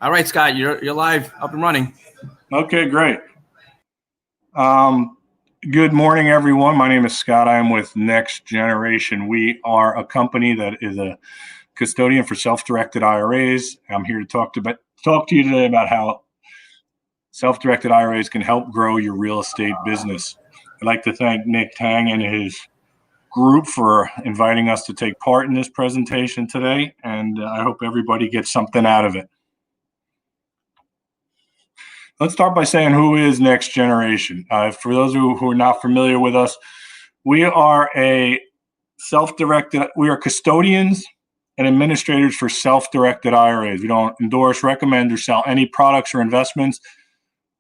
All right, Scott, you're live, up and running. Okay, great. Good morning, everyone. My name is Scott. I am with Next Generation. We are a company that is a custodian for self-directed IRAs. I'm here to talk to you today about how self-directed IRAs can help grow your real estate business. I'd like to thank Nick Tang and his group for inviting us to take part in this presentation today, and I hope everybody gets something out of it. Let's start by saying who is Next Generation. For those who are not familiar with us, we are we are custodians and administrators for self-directed IRAs. We don't endorse, recommend, or sell any products or investments.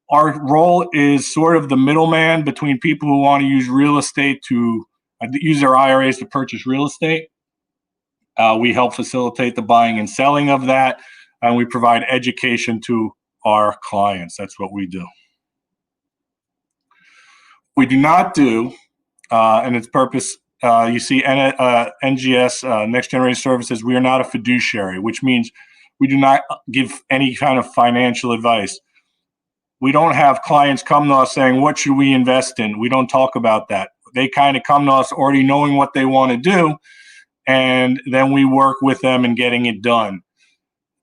Our role is sort of the middleman between people who want to use real estate to use their IRAs to purchase real estate. We help facilitate the buying and selling of that, and we provide education to our clients. That's what we do. We do not do, and its purpose, you see NGS, Next Generation Services, we are not a fiduciary, which means we do not give any kind of financial advice. We don't have clients come to us saying, what should we invest in? We don't talk about that. They kind of come to us already knowing what they want to do, and then we work with them in getting it done.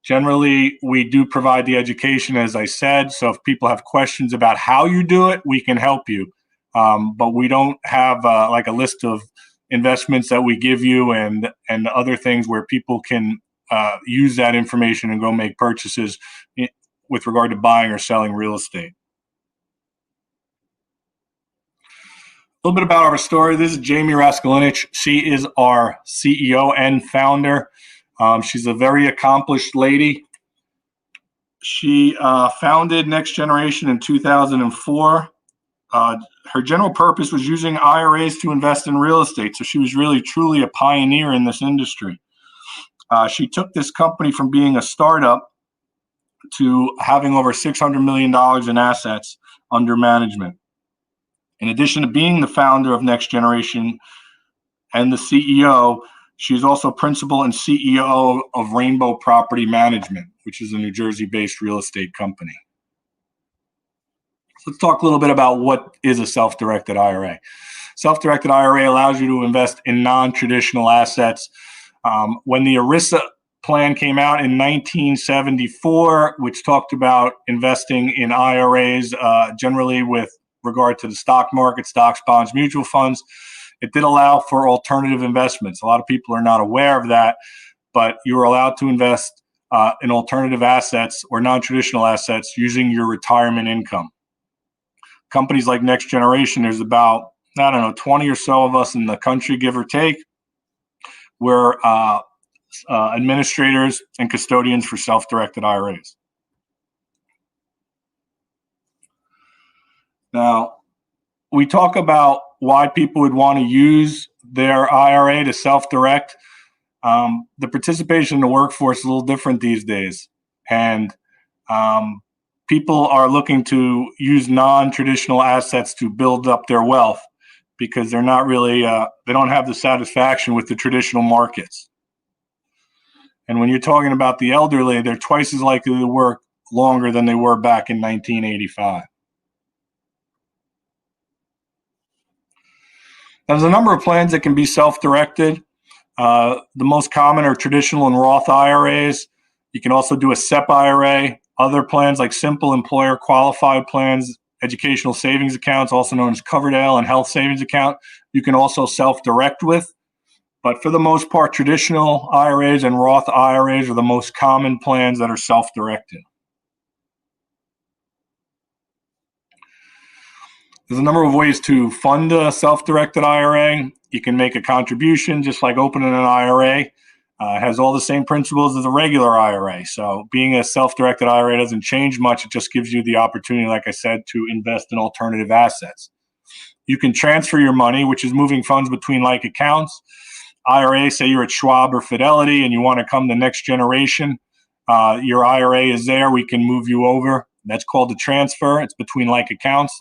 Generally, we do provide the education, as I said, so if people have questions about how you do it, we can help you. But we don't have like a list of investments that we give you and other things where people can use that information and go make purchases with regard to buying or selling real estate. A little bit about our story. This is Jamie Raskulinich. She is our CEO and founder. She's a very accomplished lady. She founded Next Generation in 2004. Her general purpose was using IRAs to invest in real estate. So she was really, truly a pioneer in this industry. She took this company from being a startup to having over $600 million in assets under management. In addition to being the founder of Next Generation and the CEO, she's also principal and CEO of Rainbow Property Management, which is a New Jersey-based real estate company. So let's talk a little bit about what is a self-directed IRA. Self-directed IRA allows you to invest in non-traditional assets. When the ERISA plan came out in 1974, which talked about investing in IRAs generally with regard to the stock market, stocks, bonds, mutual funds, it did allow for alternative investments. A lot of people are not aware of that, but you are allowed to invest in alternative assets or non-traditional assets using your retirement income. Companies like Next Generation, there's about, 20 or so of us in the country, give or take. We're administrators and custodians for self-directed IRAs. Now, we talk about why people would want to use their IRA to self-direct. The participation in the workforce is a little different these days. And people are looking to use non-traditional assets to build up their wealth because they're not really, they don't have the satisfaction with the traditional markets. And when you're talking about the elderly, they're twice as likely to work longer than they were back in 1985. There's a number of plans that can be self-directed. The most common are traditional and Roth IRAs. You can also do a SEP IRA. Other plans like simple employer qualified plans, educational savings accounts, also known as Coverdell and health savings account, you can also self-direct with. But for the most part, traditional IRAs and Roth IRAs are the most common plans that are self-directed. There's a number of ways to fund a self-directed IRA. You can make a contribution just like opening an IRA. It has all the same principles as a regular IRA. So being a self-directed IRA doesn't change much. It just gives you the opportunity, like I said, to invest in alternative assets. You can transfer your money, which is moving funds between like accounts. IRA, say you're at Schwab or Fidelity and you want to come to Next Generation. Your IRA is there. We can move you over. That's called a transfer. It's between like accounts.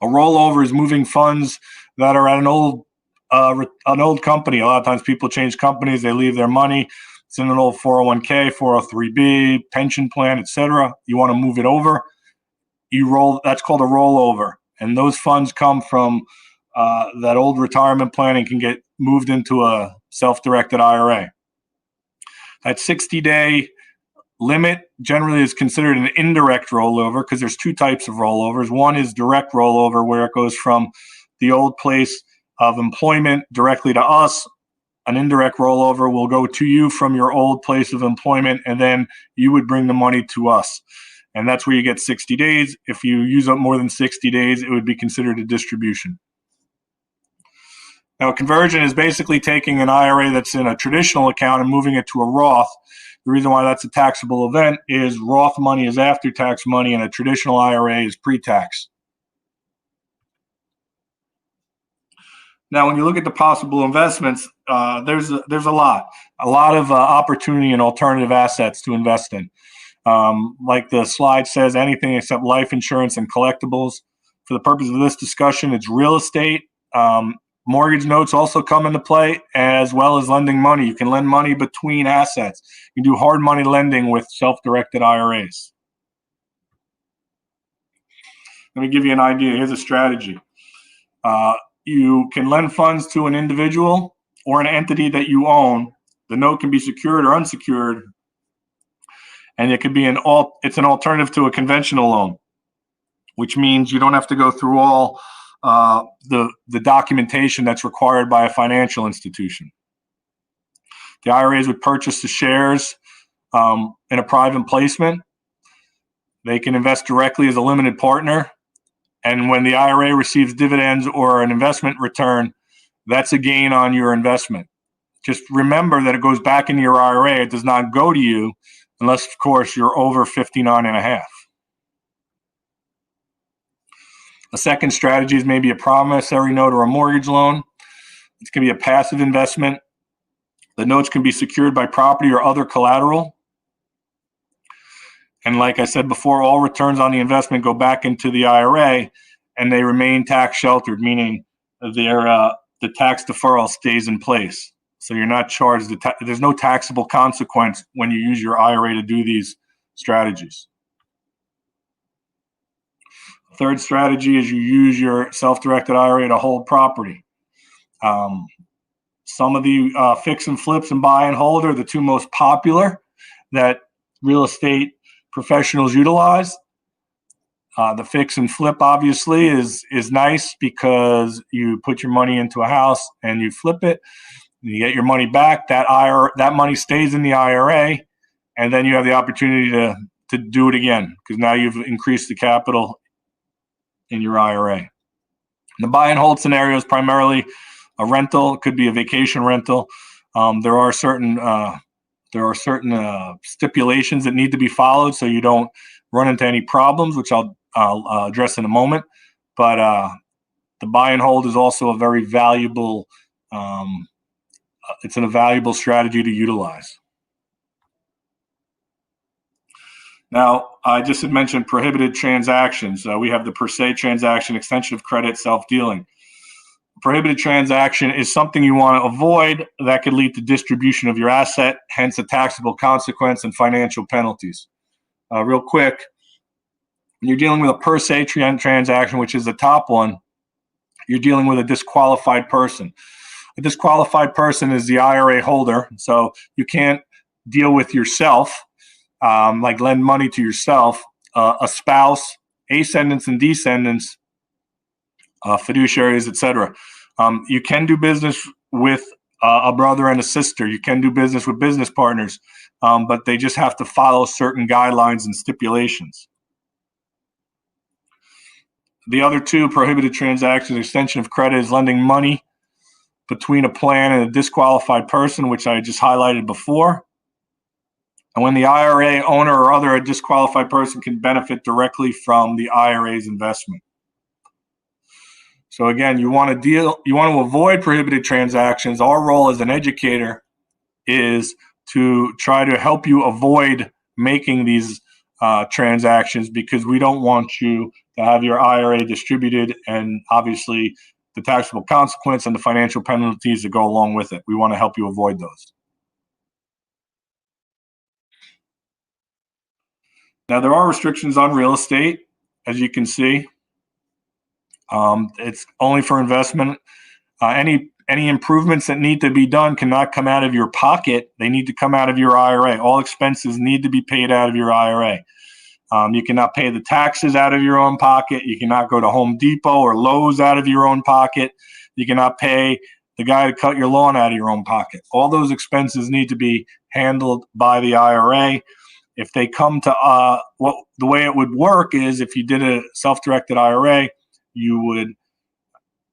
A rollover is moving funds that are at an old company. A lot of times people change companies, they leave their money. It's in an old 401k, 403b, pension plan, etc. You want to move it over. That's called a rollover. And those funds come from that old retirement plan and can get moved into a self-directed IRA. That 60-day limit generally is considered an indirect rollover because there's two types of rollovers. One is direct rollover, where it goes from the old place of employment directly to us. An indirect rollover will go to you from your old place of employment, and then you would bring the money to us. And that's where you get 60 days. If you use up more than 60 days, it would be considered a distribution. Now, conversion is basically taking an IRA that's in a traditional account and moving it to a Roth. The reason why that's a taxable event is Roth money is after-tax money and a traditional IRA is pre-tax. Now, when you look at the possible investments, there's a lot of opportunity and alternative assets to invest in. Like the slide says, anything except life insurance and collectibles. For the purpose of this discussion, it's real estate. Mortgage notes also come into play, as well as lending money. You can lend money between assets. You can do hard money lending with self-directed IRAs. Let me give you an idea. Here's a strategy. You can lend funds to an individual or an entity that you own. The note can be secured or unsecured, and it could be it's an alternative to a conventional loan, which means you don't have to go through all the documentation that's required by a financial institution. The IRAs would purchase the shares in a private placement. They can invest directly as a limited partner. And when the IRA receives dividends or an investment return, that's a gain on your investment. Just remember that it goes back into your IRA. It does not go to you unless, of course, you're over 59 and a half. A second strategy is maybe a promissory note or a mortgage loan. It's going to be a passive investment. The notes can be secured by property or other collateral. And like I said before, all returns on the investment go back into the IRA and they remain tax sheltered, meaning the tax deferral stays in place. So you're not charged, there's no taxable consequence when you use your IRA to do these strategies. Third strategy is you use your self-directed IRA to hold property. Some of the fix and flips and buy and hold are the two most popular that real estate professionals utilize. The fix and flip obviously is nice because you put your money into a house and you flip it, and you get your money back. That money stays in the IRA, and then you have the opportunity to do it again because now you've increased the capital in your IRA. The buy and hold scenario is primarily a rental. It could be a vacation rental. There are certain stipulations that need to be followed so you don't run into any problems, which I'll address in a moment. But the buy and hold is also a very valuable. It's a valuable strategy to utilize. Now, I just had mentioned prohibited transactions. We have the per se transaction, extension of credit, self-dealing. Prohibited transaction is something you want to avoid that could lead to distribution of your asset, hence a taxable consequence and financial penalties. Real quick, when you're dealing with a per se transaction, which is the top one, you're dealing with a disqualified person. A disqualified person is the IRA holder, so you can't deal with yourself, like lend money to yourself, a spouse, ascendants and descendants, fiduciaries, etc. You can do business with a brother and a sister. You can do business with business partners, but they just have to follow certain guidelines and stipulations. The other two prohibited transactions, extension of credit, is lending money between a plan and a disqualified person, which I just highlighted before. And when the IRA owner or other a disqualified person can benefit directly from the IRA's investment. So again, you want to avoid prohibited transactions. Our role as an educator is to try to help you avoid making these transactions, because we don't want you to have your IRA distributed and obviously the taxable consequence and the financial penalties that go along with it. We want to help you avoid those. Now, there are restrictions on real estate, as you can see. It's only for investment. Any improvements that need to be done cannot come out of your pocket. They need to come out of your IRA. All expenses need to be paid out of your IRA. You cannot pay the taxes out of your own pocket. You cannot go to Home Depot or Lowe's out of your own pocket. You cannot pay the guy to cut your lawn out of your own pocket. All those expenses need to be handled by the IRA. If they come to the way it would work is if you did a self-directed IRA, you would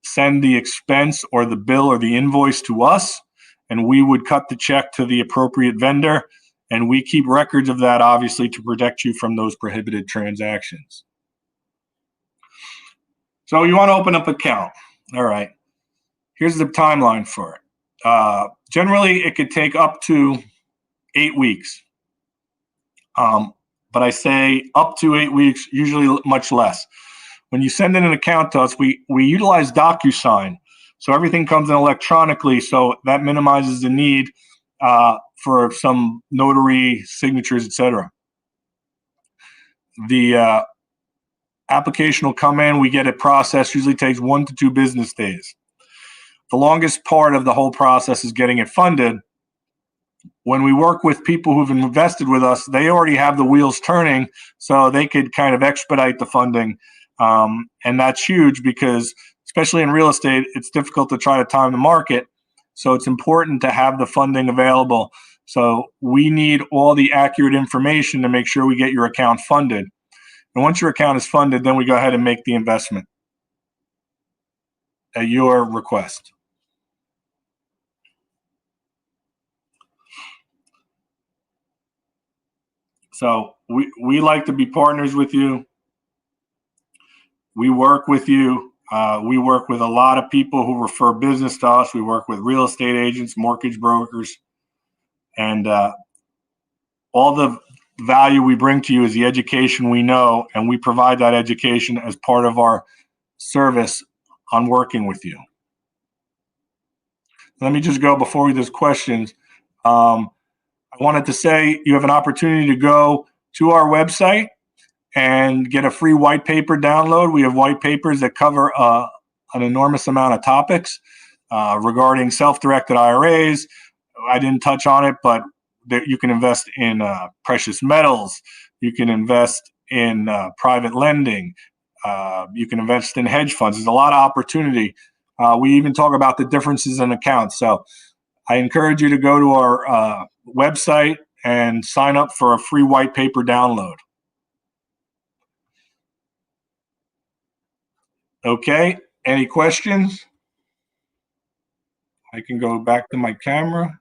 send the expense or the bill or the invoice to us, and we would cut the check to the appropriate vendor, and we keep records of that, obviously, to protect you from those prohibited transactions. So you want to open up an account. All right. Here's the timeline for it. Generally, it could take up to 8 weeks. But I say up to 8 weeks, usually much less. When you send in an account to us, we utilize DocuSign. So everything comes in electronically, so that minimizes the need for some notary signatures, etc. The application will come in, we get it processed, usually takes 1 to 2 business days. The longest part of the whole process is getting it funded. When we work with people who've invested with us, they already have the wheels turning, so they could kind of expedite the funding. And that's huge because, especially in real estate, it's difficult to try to time the market. So it's important to have the funding available. So we need all the accurate information to make sure we get your account funded. And once your account is funded, then we go ahead and make the investment at your request. So we like to be partners with you. We work with you. We work with a lot of people who refer business to us. We work with real estate agents, mortgage brokers, and all the value we bring to you is the education we know, and we provide that education as part of our service on working with you. Let me just go before we do questions. I wanted to say you have an opportunity to go to our website and get a free white paper download. We have white papers that cover an enormous amount of topics regarding self-directed IRAs. I didn't touch on it, but you can invest in precious metals. You can invest in private lending. You can invest in hedge funds. There's a lot of opportunity. We even talk about the differences in accounts. So I encourage you to go to our website and sign up for a free white paper download. Okay, any questions? I can go back to my camera.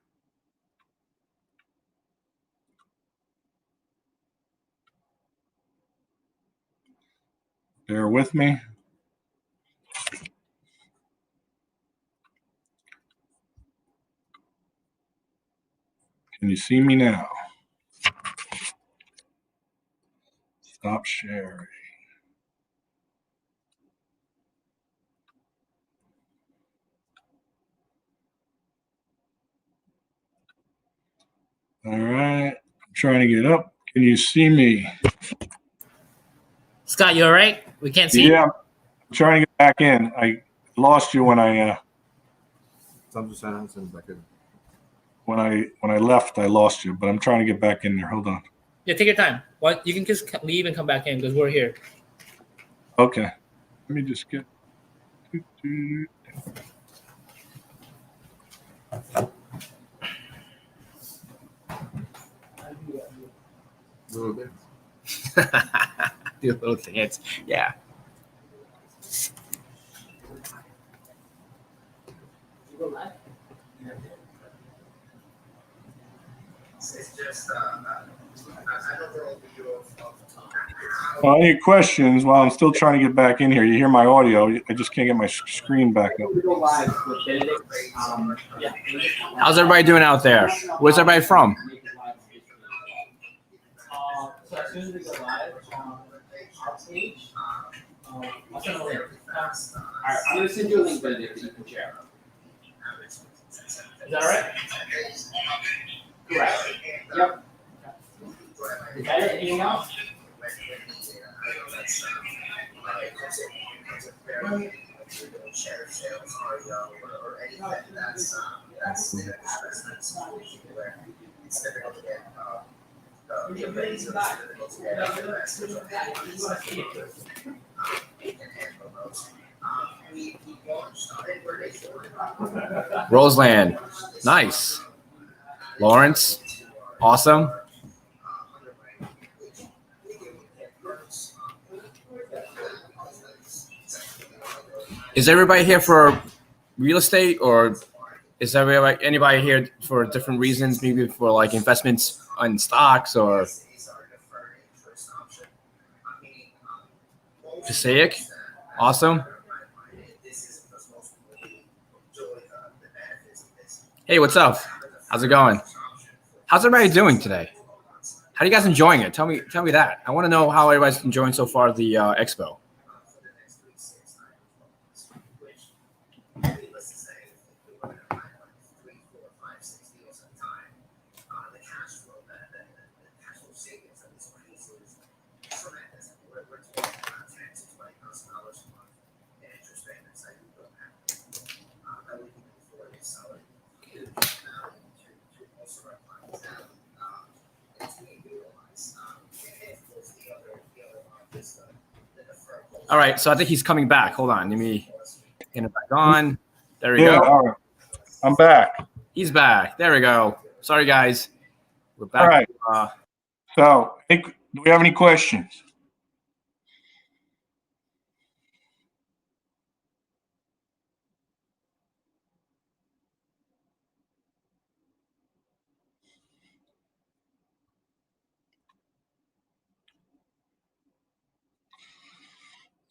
Bear with me. Can you see me now? Stop sharing. All right, I'm trying to get up. Can you see me? Scott, you all right? We can't see. Yeah, I'm trying to get back in. I lost you when I when I left. I lost you, but I'm trying to get back in there. Hold on. Yeah, take your time. What you can just leave and come back in because we're here. Okay, let me just get. Little bit. Do a little dance. Yeah. It's just another overview of time. Well, any questions while I'm still trying to get back in here? You hear my audio. I just can't get my screen back up. We go live with Benedict. Yeah. How's everybody doing out there? Where's everybody from? So as soon as we go live on our page, I'll send a link. All right, I'm going to send you a link, Benedict, that you can share. Is that all right? Correct. Yep. Is that it? Anything else? Roseland, nice. Lawrence, awesome. Is everybody here for real estate, or is anybody here for different reasons? Maybe for like investments on stocks or Passaic? Awesome. Hey, what's up? How's it going? How's everybody doing today? How are you guys enjoying it? Tell me that. I want to know how everybody's enjoying so far the Expo. All right, so I think he's coming back. Hold on, let me get him back on. There we go. All right. I'm back. He's back. There we go. Sorry, guys. We're back. All right. So, hey, do we have any questions?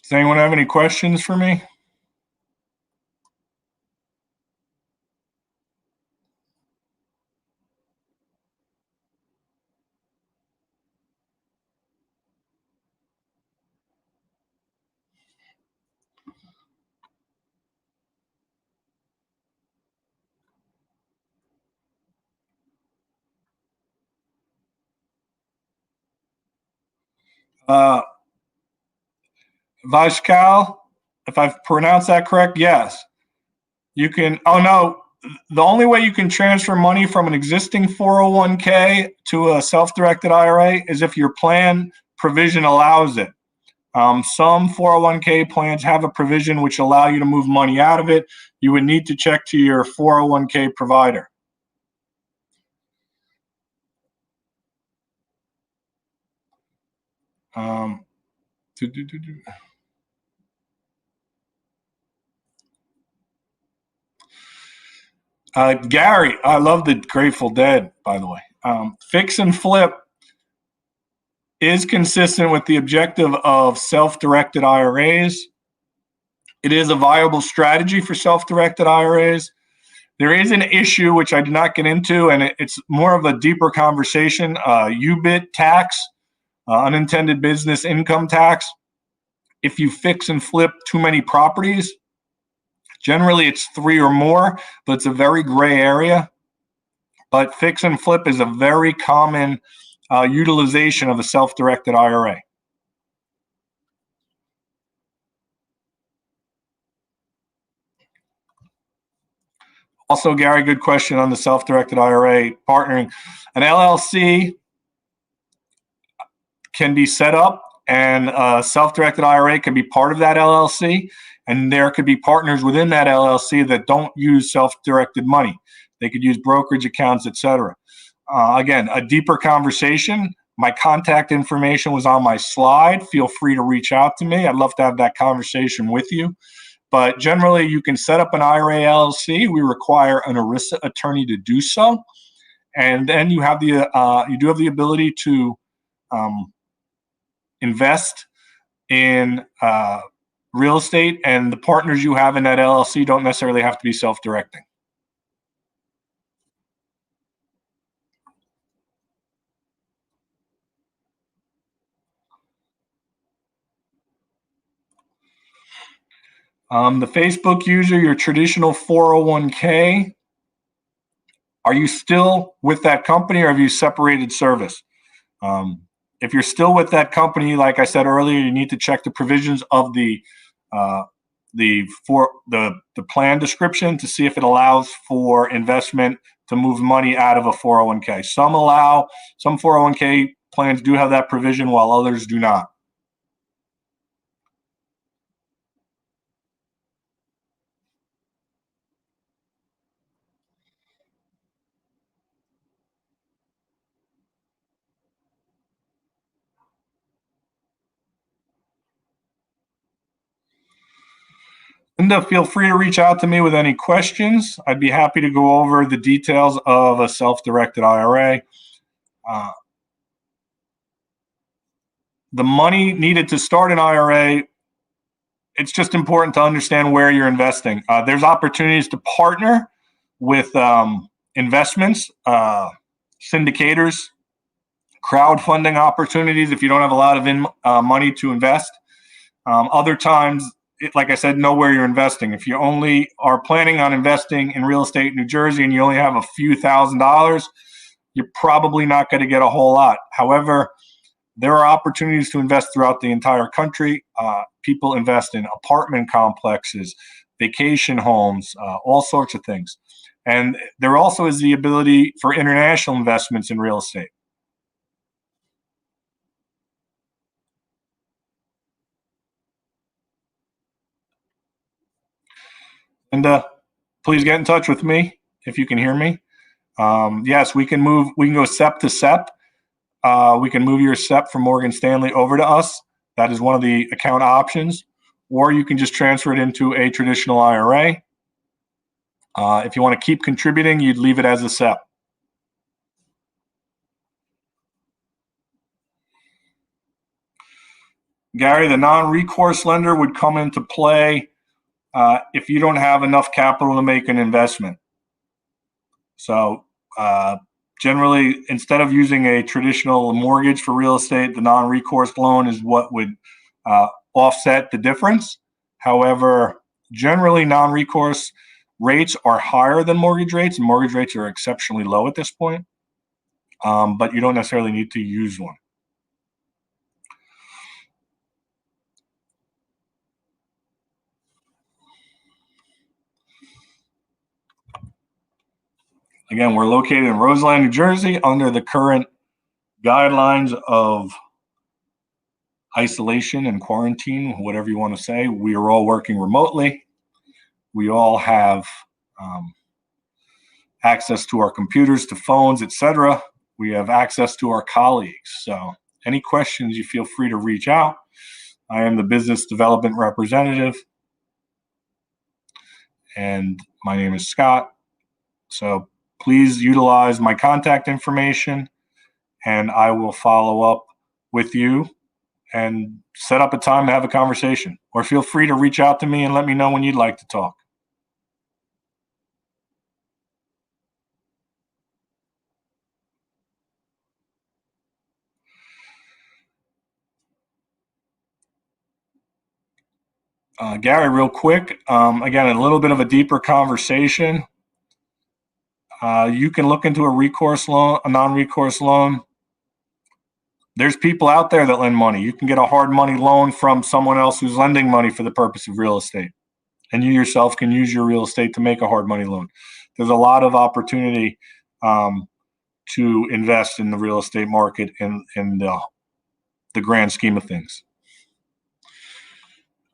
Does anyone have any questions for me? Vashkal, if I've pronounced that correct, yes. You can, oh no, the only way you can transfer money from an existing 401k to a self-directed IRA is if your plan provision allows it. Some 401k plans have a provision which allow you to move money out of it. You would need to check to your 401k provider. Gary, I love the Grateful Dead, by the way. Fix and flip is consistent with the objective of self-directed IRAs. It is a viable strategy for self-directed IRAs. There is an issue which I did not get into, and it's more of a deeper conversation. UBIT tax, unintended business income tax. If you fix and flip too many properties, generally it's 3 or more, but it's a very gray area. But fix and flip is a very common utilization of a self-directed IRA. Also, Gary, good question on the self-directed IRA partnering. An LLC can be set up, and a self-directed IRA can be part of that LLC, and there could be partners within that LLC that don't use self-directed money. They could use brokerage accounts, etc. Again, a deeper conversation. My contact information was on my slide. Feel free to reach out to me. I'd love to have that conversation with you. But generally, you can set up an IRA LLC. We require an ERISA attorney to do so, and then you have the you do have the ability to invest in real estate, and the partners you have in that LLC don't necessarily have to be self-directing. The Facebook user, your traditional 401k, are you still with that company, or have you separated service? if you're still with that company, like I said earlier, you need to check the provisions of the plan description to see if it allows for investment to move money out of a 401k. Some 401k plans do have that provision, while others do not. Linda, feel free to reach out to me with any questions. I'd be happy to go over the details of a self-directed IRA. The money needed to start an IRA, it's just important to understand where you're investing. There's opportunities to partner with investments, syndicators, crowdfunding opportunities if you don't have a lot of money to invest. Other times, like I said, know where you're investing. If you only are planning on investing in real estate in New Jersey and you only have a few $1,000s, you're probably not going to get a whole lot. However, there are opportunities to invest throughout the entire country. People invest in apartment complexes, vacation homes, all sorts of things. And there also is the ability for international investments in real estate. And please get in touch with me if you can hear me. Yes, we can go SEP to SEP. We can move your SEP from Morgan Stanley over to us. That is one of the account options. Or you can just transfer it into a traditional IRA. If you want to keep contributing, you'd leave it as a SEP. Gary, the non-recourse lender would come into play if you don't have enough capital to make an investment. So generally, instead of using a traditional mortgage for real estate, the non-recourse loan is what would offset the difference. However, generally, non-recourse rates are higher than mortgage rates, and mortgage rates are exceptionally low at this point, but you don't necessarily need to use one. Again, we're located in Roseland, New Jersey, under the current guidelines of isolation and quarantine, whatever you want to say. We are all working remotely. We all have access to our computers, to phones, etc. We have access to our colleagues. So any questions, you feel free to reach out. I am the business development representative, and my name is Scott. So please utilize my contact information, and I will follow up with you and set up a time to have a conversation. Or feel free to reach out to me and let me know when you'd like to talk. Gary, real quick, again, a little bit of a deeper conversation. You can look into a recourse loan, a non-recourse loan. There's people out there that lend money. You can get a hard money loan from someone else who's lending money for the purpose of real estate. And you yourself can use your real estate to make a hard money loan. There's a lot of opportunity to invest in the real estate market in the grand scheme of things.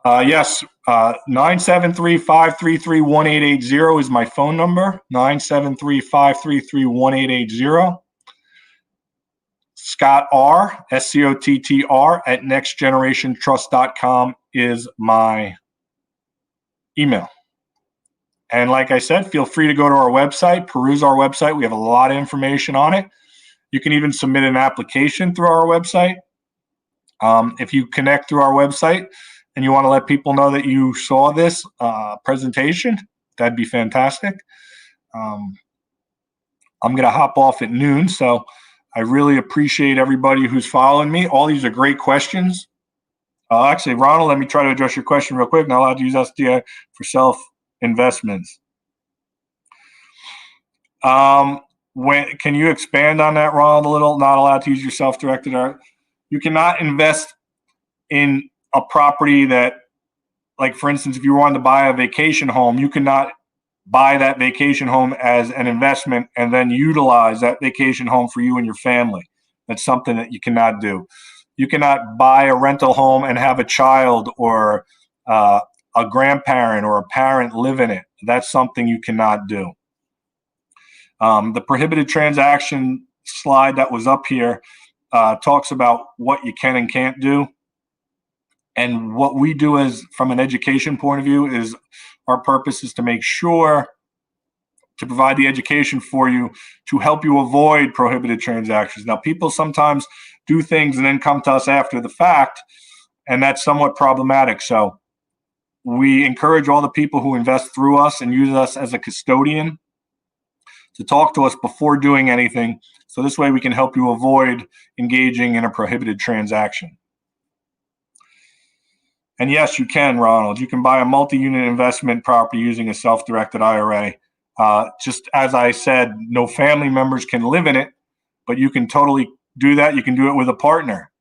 Yes, 973-533-1880 is my phone number, 973-533-1880. Scott R, SCOTTR at nextgenerationtrust.com is my email. And like I said, feel free to go to our website, peruse our website. We have a lot of information on it. You can even submit an application through our website. If you connect through our website and you want to let people know that you saw this presentation, that'd be fantastic. I'm going to hop off at noon, so I really appreciate everybody who's following me. All these are great questions. Actually, Ronald, let me try to address your question real quick. Not allowed to use SDI for self-investments. Can you expand on that, Ronald, a little? Not allowed to use your self-directed art? You cannot invest in a property that, like for instance, if you wanted to buy a vacation home, you cannot buy that vacation home as an investment and then utilize that vacation home for you and your family. That's something that you cannot do. You cannot buy a rental home and have a child or a grandparent or a parent live in it. That's something you cannot do. The prohibited transaction slide that was up here talks about what you can and can't do. And what we do is, from an education point of view, is our purpose is to make sure to provide the education for you to help you avoid prohibited transactions. Now, people sometimes do things and then come to us after the fact, and that's somewhat problematic. So we encourage all the people who invest through us and use us as a custodian to talk to us before doing anything. So this way we can help you avoid engaging in a prohibited transaction. And yes, you can, Ronald. You can buy a multi-unit investment property using a self-directed IRA. Just as I said, no family members can live in it, but you can totally do that. You can do it with a partner.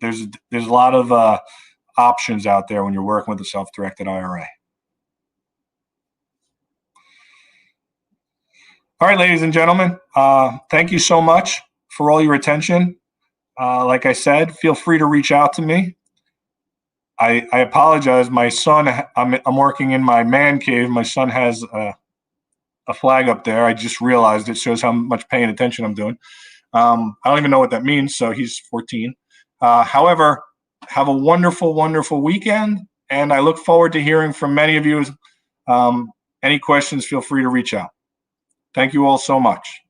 There's a lot of options out there when you're working with a self-directed IRA. All right, ladies and gentlemen, thank you so much for all your attention. Like I said, feel free to reach out to me. I apologize. My son, I'm working in my man cave. My son has a flag up there. I just realized it shows how much paying attention I'm doing. I don't even know what that means. So he's 14. However, have a wonderful, wonderful weekend. And I look forward to hearing from many of you. Any questions, feel free to reach out. Thank you all so much.